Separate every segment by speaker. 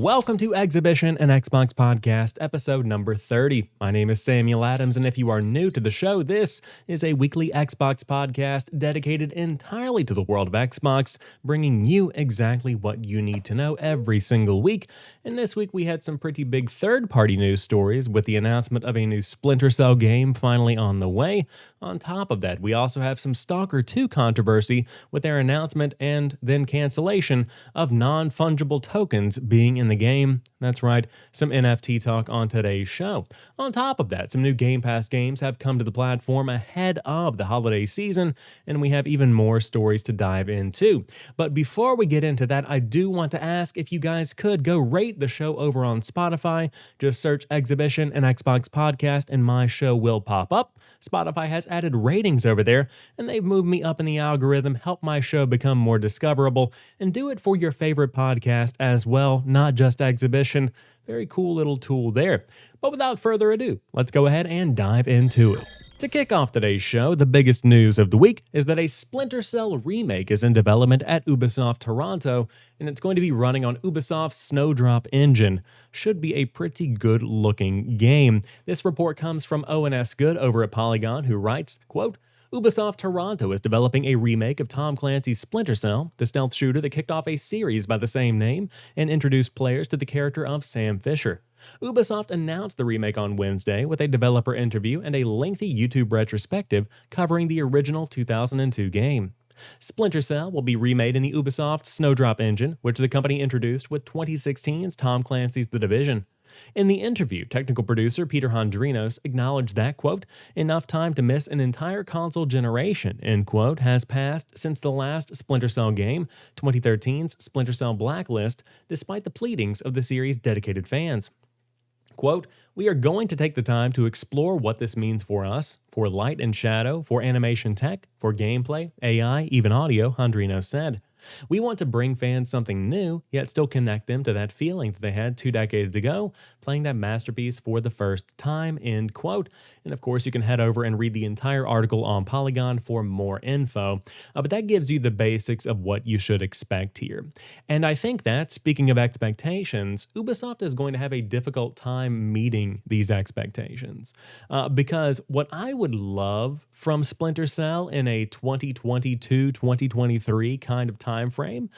Speaker 1: Welcome to Xhibition, an Xbox podcast, episode number 30. My name is Samuel Adams, and if you are new to the show, this is a weekly Xbox podcast dedicated entirely to the world of Xbox, bringing you exactly what you need to know every single week. And this week we had some pretty big third-party news stories with the announcement of a new Splinter Cell game finally on the way. On top of that, we also have some Stalker 2 controversy with their announcement and then cancellation of non-fungible tokens being in the game. That's right, some NFT talk on today's show. On top of that, some new Game Pass games have come to the platform ahead of the holiday season, and we have even more stories to dive into. But before we get into that, I do want to ask if you guys could go rate the show over on Spotify. Just search Xhibition and Xbox Podcast, and my show will pop up. Spotify has added ratings over there, and they've moved me up in the algorithm, help my show become more discoverable, and do it for your favorite podcast as well, not just Xhibition. Very cool little tool there. But without further ado, let's go ahead and dive into it. To kick off today's show, the biggest news of the week is that a Splinter Cell remake is in development at Ubisoft Toronto, and it's going to be running on Ubisoft's Snowdrop engine. Should be a pretty good-looking game. This report comes from ONS Good over at Polygon, who writes, quote, Ubisoft Toronto is developing a remake of Tom Clancy's Splinter Cell, the stealth shooter that kicked off a series by the same name and introduced players to the character of Sam Fisher. Ubisoft announced the remake on Wednesday with a developer interview and a lengthy YouTube retrospective covering the original 2002 game. Splinter Cell will be remade in the Ubisoft Snowdrop engine, which the company introduced with 2016's Tom Clancy's The Division. In the interview, technical producer Peter Hondrinos acknowledged that, quote, enough time to miss an entire console generation, end quote, has passed since the last Splinter Cell game, 2013's Splinter Cell Blacklist, despite the pleadings of the series' dedicated fans. Quote, we are going to take the time to explore what this means for us, for light and shadow, for animation tech, for gameplay, AI, even audio, Hondrinos said. We want to bring fans something new, yet still connect them to that feeling that they had 2 decades ago, playing that masterpiece for the first time, end quote. And of course, you can head over and read the entire article on Polygon for more info. But that gives you the basics of what you should expect here. And I think that, speaking of expectations, Ubisoft is going to have a difficult time meeting these expectations. Because what I would love from Splinter Cell in a 2022-2023 kind of time frame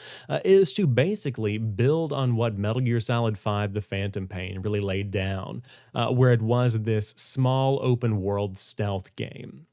Speaker 1: is to basically build on what Metal Gear Solid 5 The Phantom Pain really laid down, where it was this small open world stealth game.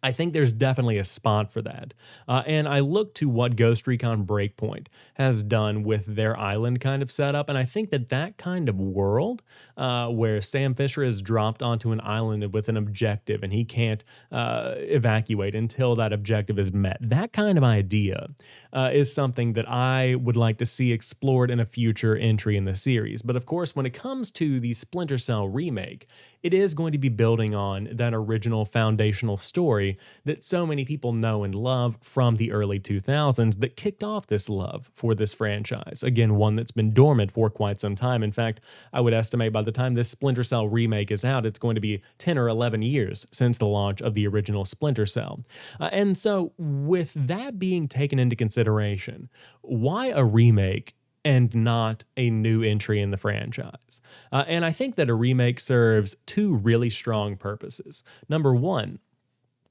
Speaker 1: I think there's definitely a spot for that. And I look to what Ghost Recon Breakpoint has done with their island kind of setup, and I think that that kind of world where Sam Fisher is dropped onto an island with an objective and he can't evacuate until that objective is met, that kind of idea is something that I would like to see explored in a future entry in the series. But of course, when it comes to the Splinter Cell remake, it is going to be building on that original foundational story that so many people know and love from the early 2000s that kicked off this love for this franchise. Again, one that's been dormant for quite some time. In fact, I would estimate by the time this Splinter Cell remake is out, it's going to be 10 or 11 years since the launch of the original Splinter Cell. And so with that being taken into consideration, why a remake and not a new entry in the franchise? And I think that a remake serves 2 really strong purposes. Number one,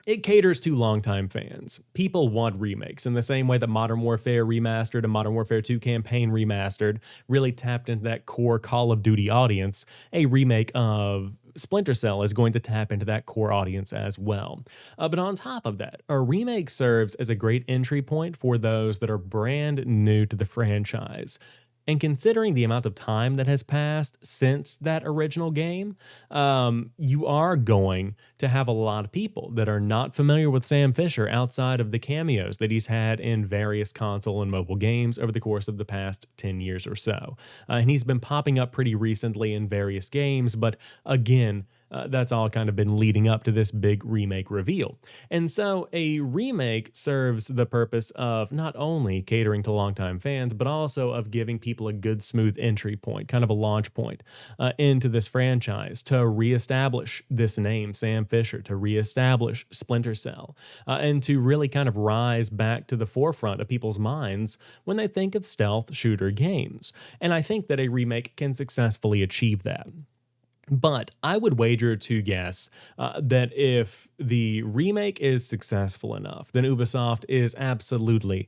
Speaker 1: it caters to longtime fans. People want remakes in the same way that Modern Warfare Remastered and Modern Warfare 2 Campaign Remastered really tapped into that core Call of Duty audience. A remake of Splinter Cell is going to tap into that core audience as well. But on top of that, a remake serves as a great entry point for those that are brand new to the franchise. And considering the amount of time that has passed since that original game, you are going to have a lot of people that are not familiar with Sam Fisher outside of the cameos that he's had in various console and mobile games over the course of the past 10 years or so. And he's been popping up pretty recently in various games, but again, That's all kind of been leading up to this big remake reveal. And so a remake serves the purpose of not only catering to longtime fans, but also of giving people a good, smooth entry point, kind of a launch point into this franchise to reestablish this name, Sam Fisher, to reestablish Splinter Cell, and to really kind of rise back to the forefront of people's minds when they think of stealth shooter games. And I think that a remake can successfully achieve that. But I would wager to guess that if the remake is successful enough, then Ubisoft is absolutely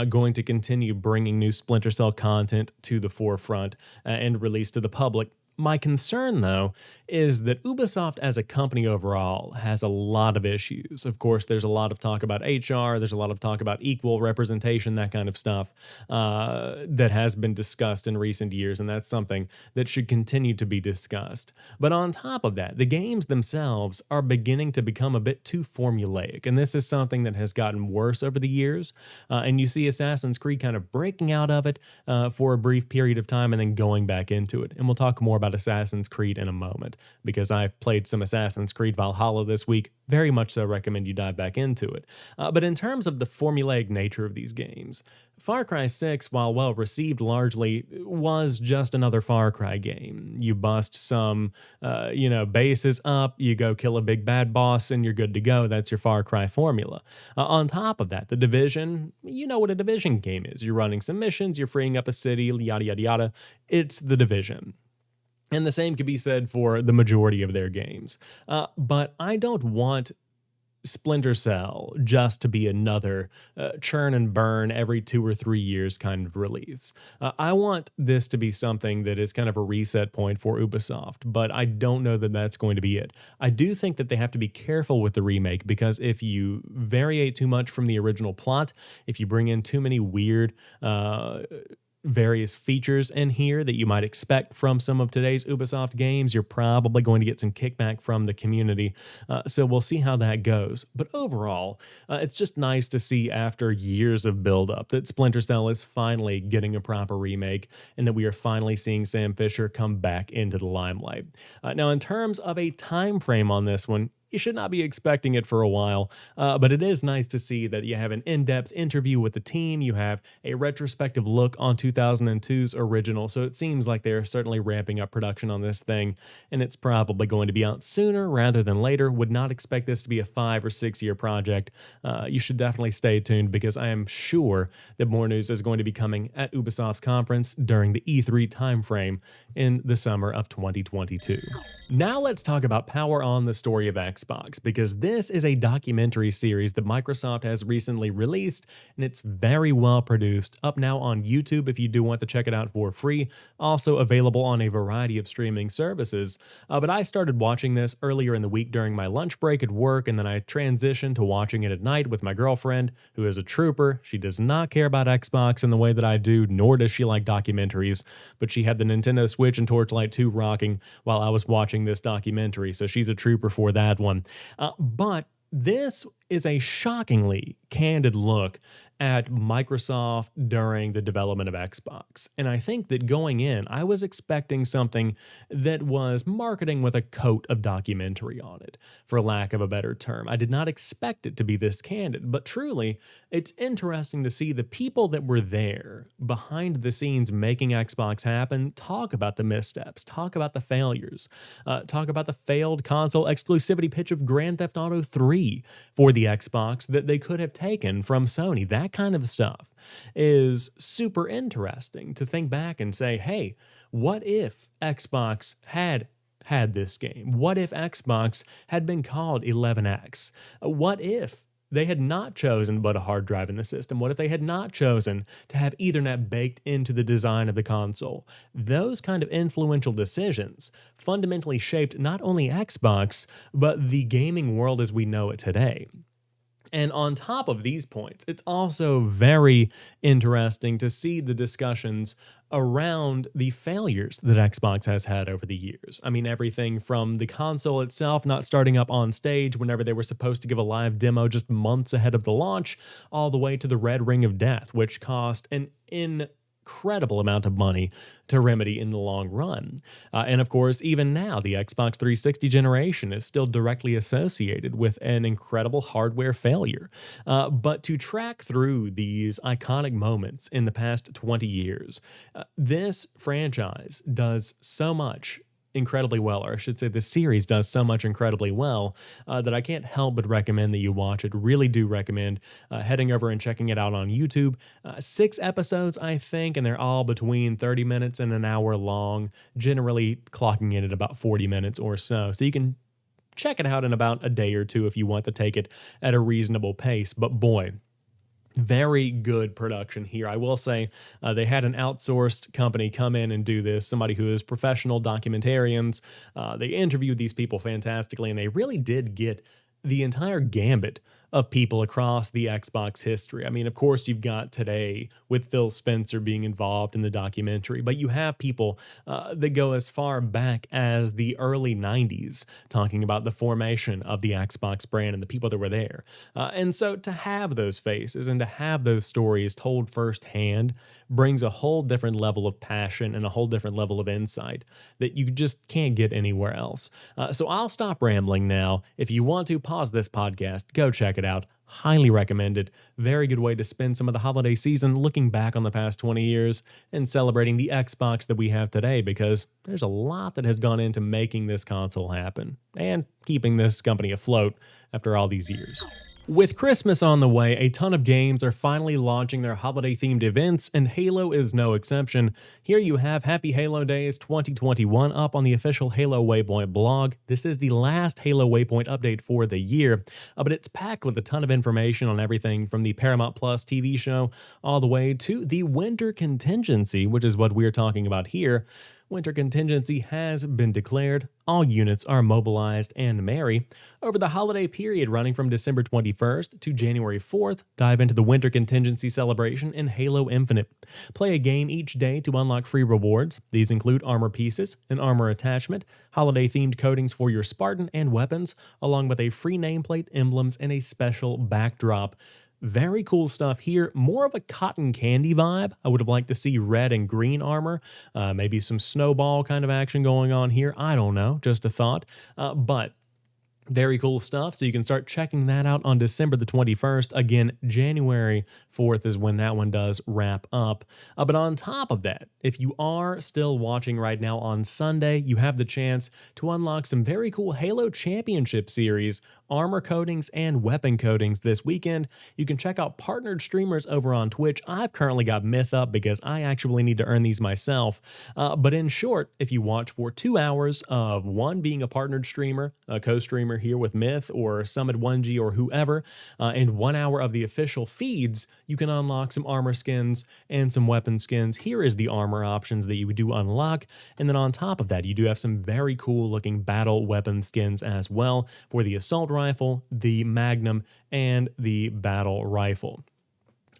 Speaker 1: going to continue bringing new Splinter Cell content to the forefront and release to the public. My concern, though, is that Ubisoft as a company overall has a lot of issues. Of course, there's a lot of talk about HR, there's a lot of talk about equal representation, that kind of stuff that has been discussed in recent years, and that's something that should continue to be discussed. But on top of that, the games themselves are beginning to become a bit too formulaic, and this is something that has gotten worse over the years, and you see Assassin's Creed kind of breaking out of it for a brief period of time and then going back into it. And we'll talk more about Assassin's Creed in a moment, because I've played some Assassin's Creed Valhalla this week. Very much so recommend you dive back into it. But in terms of the formulaic nature of these games, Far Cry 6, while well received largely, was just another Far Cry game. You bust some, bases up, you go kill a big bad boss, and you're good to go. That's your Far Cry formula. On top of that, The Division, you know what a Division game is. You're running some missions, you're freeing up a city, yada, yada, yada. It's The Division. And the same could be said for the majority of their games. But I don't want Splinter Cell just to be another churn and burn every 2 or 3 years kind of release. I want this to be something that is kind of a reset point for Ubisoft, but I don't know that that's going to be it. I do think that they have to be careful with the remake, because if you variate too much from the original plot, if you bring in too many weird various features in here that you might expect from some of today's Ubisoft games, you're probably going to get some kickback from the community. So we'll see how that goes. But overall, it's just nice to see, after years of buildup, that Splinter Cell is finally getting a proper remake, and that we are finally seeing Sam Fisher come back into the limelight. Now, in terms of a time frame on this one, you should not be expecting it for a while, but it is nice to see that you have an in-depth interview with the team, you have a retrospective look on 2002's original, so it seems like they're certainly ramping up production on this thing, and it's probably going to be out sooner rather than later. Would not expect this to be a 5 or 6 year project. You should definitely stay tuned, because I am sure that more news is going to be coming at Ubisoft's conference during the E3 timeframe in the summer of 2022. Now let's talk about Power On: The Story of Xbox, because this is a documentary series that Microsoft has recently released, and it's very well produced. Up now on YouTube if you do want to check it out for free. Also available on a variety of streaming services. But I started watching this earlier in the week during my lunch break at work, and then I transitioned to watching it at night with my girlfriend, who is a trooper. She does not care about Xbox in the way that I do, nor does she like documentaries, but she had the Nintendo Switch and Torchlight 2 rocking while I was watching this documentary, so she's a trooper for that one. But this is a shockingly candid look at Microsoft during the development of Xbox. And I think that going in, I was expecting something that was marketing with a coat of documentary on it, for lack of a better term. I did not expect it to be this candid, but truly, it's interesting to see the people that were there behind the scenes making Xbox happen talk about the missteps, talk about the failures, talk about the failed console exclusivity pitch of Grand Theft Auto 3 for the Xbox that they could have taken from Sony. That kind of stuff is super interesting to think back and say, hey, what if Xbox had this game? What if Xbox had been called 11X? What if they had not chosen but a hard drive in the system? What if they had not chosen to have Ethernet baked into the design of the console? Those kind of influential decisions fundamentally shaped not only Xbox, but the gaming world as we know it today. And on top of these points, it's also very interesting to see the discussions around the failures that Xbox has had over the years. I mean, everything from the console itself not starting up on stage whenever they were supposed to give a live demo just months ahead of the launch, all the way to the Red Ring of Death, which cost an incredible amount of money to Remedy in the long run. And of course, even now, the Xbox 360 generation is still directly associated with an incredible hardware failure. But to track through these iconic moments in the past 20 years, this franchise does so much incredibly well, or I should say the series does so much incredibly well, that I can't help but recommend that you watch it. Really do recommend heading over and checking it out on YouTube. 6 episodes, I think, and they're all between 30 minutes and an hour long, generally clocking in at about 40 minutes or so. So you can check it out in about a day or two if you want to take it at a reasonable pace. But boy, very good production here. I will say they had an outsourced company come in and do this, somebody who is professional documentarians. They interviewed these people fantastically, and they really did get the entire gambit of people across the Xbox history. I mean, of course, you've got today with Phil Spencer being involved in the documentary, but you have people that go as far back as the early 90s talking about the formation of the Xbox brand and the people that were there. And so to have those faces and to have those stories told firsthand brings a whole different level of passion and a whole different level of insight that you just can't get anywhere else. So I'll stop rambling now. If you want to pause this podcast, go check it out. Highly recommended. Very good way to spend some of the holiday season looking back on the past 20 years and celebrating the Xbox that we have today, because there's a lot that has gone into making this console happen and keeping this company afloat after all these years. With Christmas on the way, a ton of games are finally launching their holiday-themed events, and Halo is no exception. Here you have Happy Halo Days 2021 up on the official Halo Waypoint blog. This is the last Halo Waypoint update for the year, but it's packed with a ton of information on everything from the Paramount Plus TV show all the way to the Winter Contingency, which is what we're talking about here. Winter Contingency has been declared. All units are mobilized and merry. Over the holiday period running from December 21st to January 4th, dive into the Winter Contingency celebration in Halo Infinite. Play a game each day to unlock free rewards. These include armor pieces, an armor attachment, holiday-themed coatings for your Spartan and weapons, along with a free nameplate, emblems, and a special backdrop. Very cool stuff here. More of a cotton candy vibe. I would have liked to see red and green armor. Maybe some snowball kind of action going on here. I don't know. Just a thought. But very cool stuff. So you can start checking that out on December the 21st. Again, January 4th is when that one does wrap up. But on top of that, if you are still watching right now on Sunday, you have the chance to unlock some very cool Halo Championship Series armor coatings and weapon coatings this weekend. You can check out partnered streamers over on Twitch. I've currently got Myth up because I actually need to earn these myself. But in short, if you watch for 2 hours of one being a partnered streamer, a co-streamer here with Myth or Summit 1G or whoever, and 1 hour of the official feeds, you can unlock some armor skins and some weapon skins. Here is the armor options that you do unlock. And then on top of that, you do have some very cool looking battle weapon skins as well for the assault rifle, the Magnum, and the battle rifle.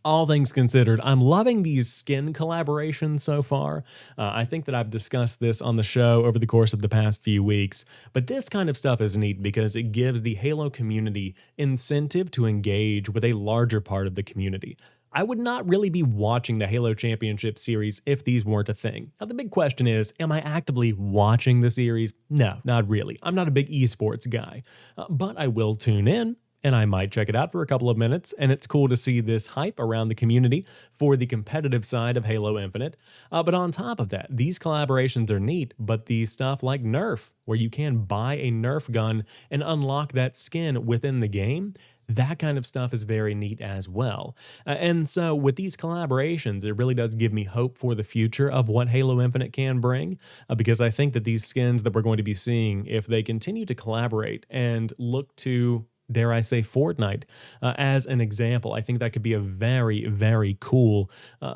Speaker 1: All things considered, I'm loving these skin collaborations so far. I think that I've discussed this on the show over the course of the past few weeks, but this kind of stuff is neat because it gives the Halo community incentive to engage with a larger part of the community. I would not really be watching the Halo Championship Series if these weren't a thing. Now, the big question is, am I actively watching the series? No, not really. I'm not a big esports guy, but I will tune in, and I might check it out for a couple of minutes, and it's cool to see this hype around the community for the competitive side of Halo Infinite. But on top of that, these collaborations are neat, but the stuff like Nerf, where you can buy a Nerf gun and unlock that skin within the game, that kind of stuff is very neat as well. And so with these collaborations, it really does give me hope for the future of what Halo Infinite can bring, because I think that these skins that we're going to be seeing, if they continue to collaborate and look to, dare I say, Fortnite as an example, I think that could be a very, very cool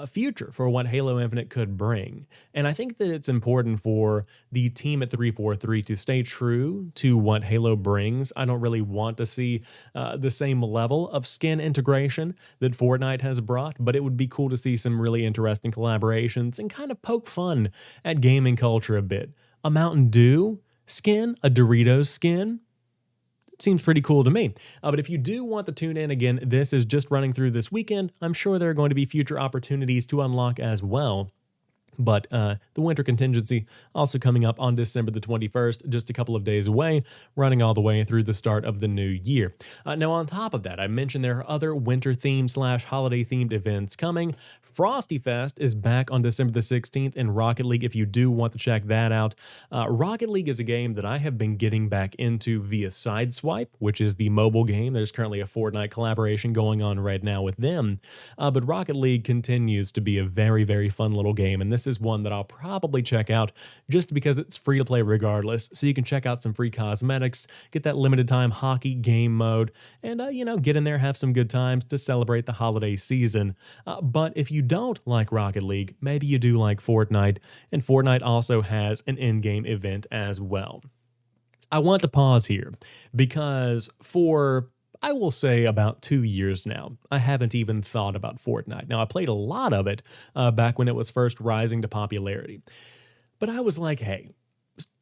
Speaker 1: future for what Halo Infinite could bring. And I think that it's important for the team at 343 to stay true to what Halo brings. I don't really want to see the same level of skin integration that Fortnite has brought, but it would be cool to see some really interesting collaborations and kind of poke fun at gaming culture a bit. A Mountain Dew skin, a Doritos skin, Seems pretty cool to me. But if you do want to tune in again, this is just running through this weekend. I'm sure there are going to be future opportunities to unlock as well. But the Winter Contingency also coming up on December the 21st, just a couple of days away, running all the way through the start of the new year. Now, on top of that, I mentioned there are other winter-themed / holiday-themed events coming. Frosty Fest is back on December the 16th in Rocket League if you do want to check that out. Rocket League is a game that I have been getting back into via Sideswipe, which is the mobile game. There's currently a Fortnite collaboration going on right now with them. But Rocket League continues to be a very, very fun little game, and this is one that I'll probably check out just because it's free to play regardless, so you can check out some free cosmetics, get that limited time hockey game mode, and get in there, have some good times to celebrate the holiday season. But if you don't like Rocket League, maybe you do like Fortnite, and Fortnite also has an in-game event as well. I want to pause here because I will say about 2 years now, I haven't even thought about Fortnite. Now, I played a lot of it back when it was first rising to popularity. But I was like, hey,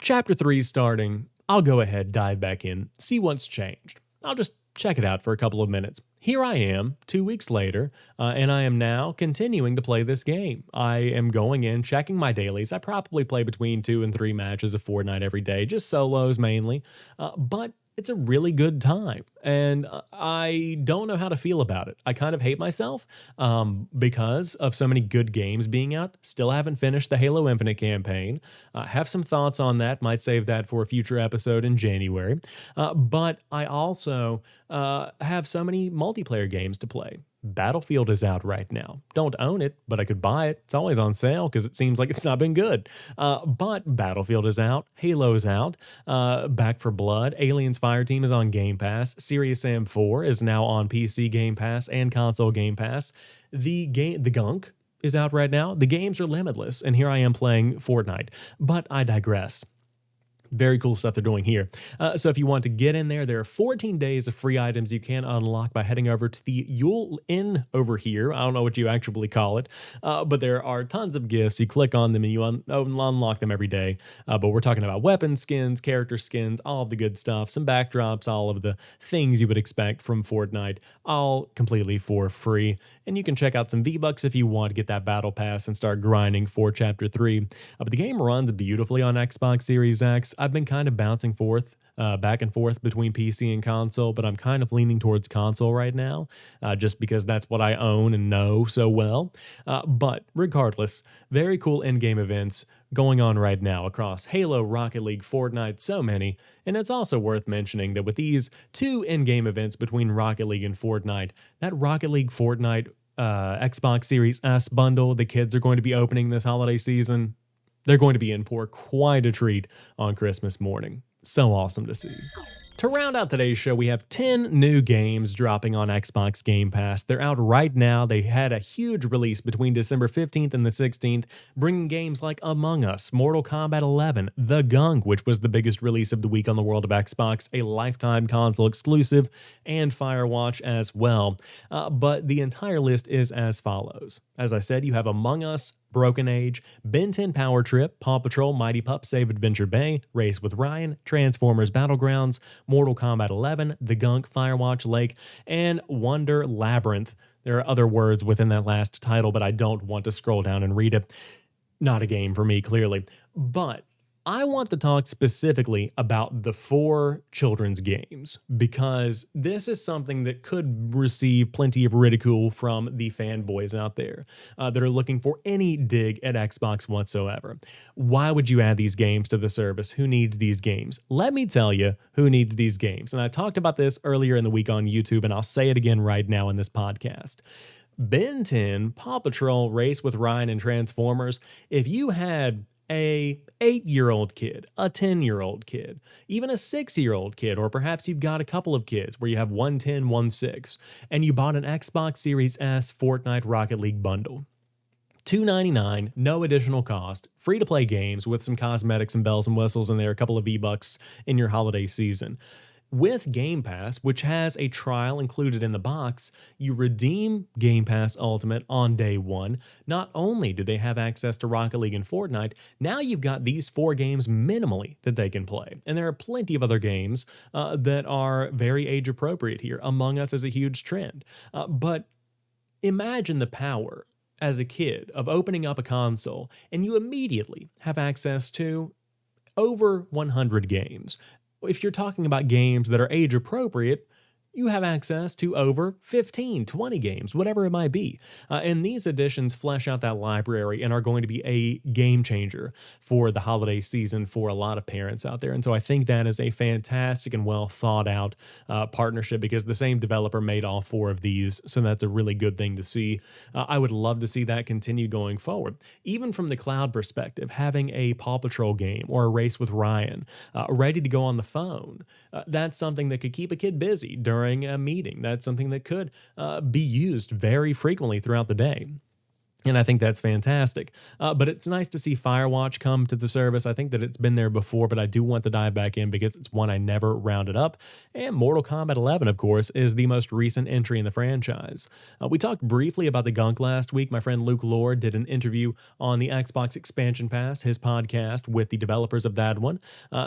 Speaker 1: Chapter 3 is starting. I'll go ahead, dive back in, see what's changed. I'll just check it out for a couple of minutes. Here I am, 2 weeks later, and I am now continuing to play this game. I am going in, checking my dailies. I probably play between 2 and 3 matches of Fortnite every day, just solos mainly. But it's a really good time, and I don't know how to feel about it. I kind of hate myself because of so many good games being out. Still haven't finished the Halo Infinite campaign. Have some thoughts on that. Might save that for a future episode in January. But I also have so many multiplayer games to play. Battlefield is out right now. Don't own it, but I could buy it. It's always on sale because it seems like it's not been good. But Battlefield is out. Halo's out. Back for Blood. Aliens Fireteam is on Game Pass. Serious Sam 4 is now on PC Game Pass and console Game Pass. The Gunk is out right now. The games are limitless, and here I am playing Fortnite. But I digress. Very cool stuff they're doing here. So if you want to get in there are 14 days of free items you can unlock by heading over to the Yule Inn over here. I don't know what you actually call it, but there are tons of gifts. You click on them and you unlock them every day. But we're talking about weapon skins, character skins, all of the good stuff, some backdrops, all of the things you would expect from Fortnite, all completely for free. And you can check out some V-Bucks if you want to get that battle pass and start grinding for Chapter 3. But the game runs beautifully on Xbox Series X. I've been kind of bouncing back and forth between PC and console, but I'm kind of leaning towards console right now, just because that's what I own and know so well. But regardless, very cool in-game events going on right now across Halo, Rocket League, Fortnite, so many. And it's also worth mentioning that with these 2 in-game events between Rocket League and Fortnite, that Rocket League Fortnite Xbox Series S bundle the kids are going to be opening this holiday season, they're going to be in for quite a treat on Christmas morning. So awesome to see. To round out today's show, we have 10 new games dropping on Xbox Game Pass. They're out right now. They had a huge release between December 15th and the 16th, bringing games like Among Us, Mortal Kombat 11, The Gunk, which was the biggest release of the week on the world of Xbox, a lifetime console exclusive, and Firewatch as well. But the entire list is as follows. As I said, you have Among Us, Broken Age, Ben 10 Power Trip, Paw Patrol, Mighty Pup Save Adventure Bay, Race with Ryan, Transformers Battlegrounds, Mortal Kombat 11, The Gunk, Firewatch Lake, and Wonder Labyrinth. There are other words within that last title, but I don't want to scroll down and read it. Not a game for me, clearly. But I want to talk specifically about the 4 children's games, because this is something that could receive plenty of ridicule from the fanboys out there that are looking for any dig at Xbox whatsoever. Why would you add these games to the service? Who needs these games? Let me tell you who needs these games. And I talked about this earlier in the week on YouTube, and I'll say it again right now in this podcast. Ben 10, Paw Patrol, Race with Ryan, and Transformers, if you had a 8-year-old kid, a 10-year-old kid, even a 6-year-old kid, or perhaps you've got a couple of kids where you have one 10, one 6, and you bought an Xbox Series S Fortnite Rocket League bundle. $2.99, no additional cost, free-to-play games with some cosmetics and bells and whistles in there, a couple of V-Bucks in your holiday season. With Game Pass, which has a trial included in the box, you redeem Game Pass Ultimate on day one. Not only do they have access to Rocket League and Fortnite, now you've got these 4 games minimally that they can play. And there are plenty of other games that are very age appropriate here. Among Us is a huge trend. But imagine the power as a kid of opening up a console and you immediately have access to over 100 games. If you're talking about games that are age appropriate, you have access to over 15, 20 games, whatever it might be. And these additions flesh out that library and are going to be a game changer for the holiday season for a lot of parents out there. And so I think that is a fantastic and well thought out partnership because the same developer made all 4 of these. So that's a really good thing to see. I would love to see that continue going forward. Even from the cloud perspective, having a Paw Patrol game or a Race with Ryan ready to go on the phone, that's something that could keep a kid busy during a meeting. That's something that could be used very frequently throughout the day. And I think that's fantastic. But it's nice to see Firewatch come to the service. I think that it's been there before, but I do want to dive back in because it's one I never rounded up. And Mortal Kombat 11, of course, is the most recent entry in the franchise. We talked briefly about the gunk last week. My friend Luke Lord did an interview on the Xbox Expansion Pass, his podcast, with the developers of that one.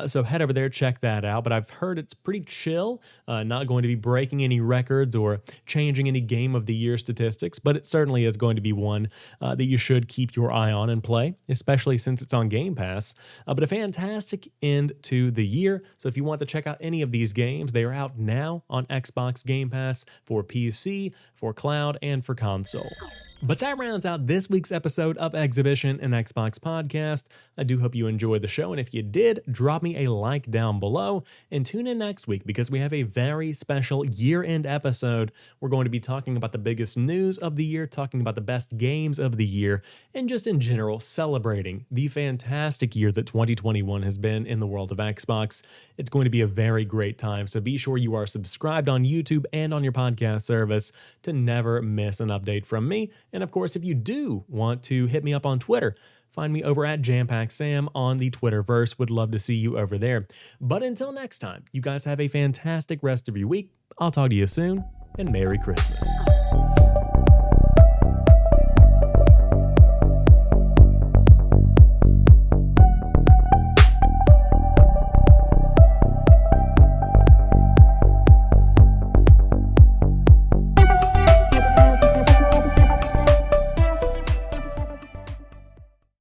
Speaker 1: So head over there, check that out. But I've heard it's pretty chill, not going to be breaking any records or changing any Game of the Year statistics, but it certainly is going to be one that you should keep your eye on and play, especially since it's on Game Pass. But a fantastic end to the year. So if you want to check out any of these games, they are out now on Xbox Game Pass for PC, for cloud, and for console. But that rounds out this week's episode of Xhibition, an Xbox podcast. I do hope you enjoyed the show, and if you did, drop me a like down below, and tune in next week because we have a very special year-end episode. We're going to be talking about the biggest news of the year, talking about the best games of the year, and just in general, celebrating the fantastic year that 2021 has been in the world of Xbox. It's going to be a very great time, so be sure you are subscribed on YouTube and on your podcast service to never miss an update from me. And of course, if you do want to hit me up on Twitter, find me over at JamPackSam on the Twitterverse. Would love to see you over there. But until next time, you guys have a fantastic rest of your week. I'll talk to you soon, and Merry Christmas.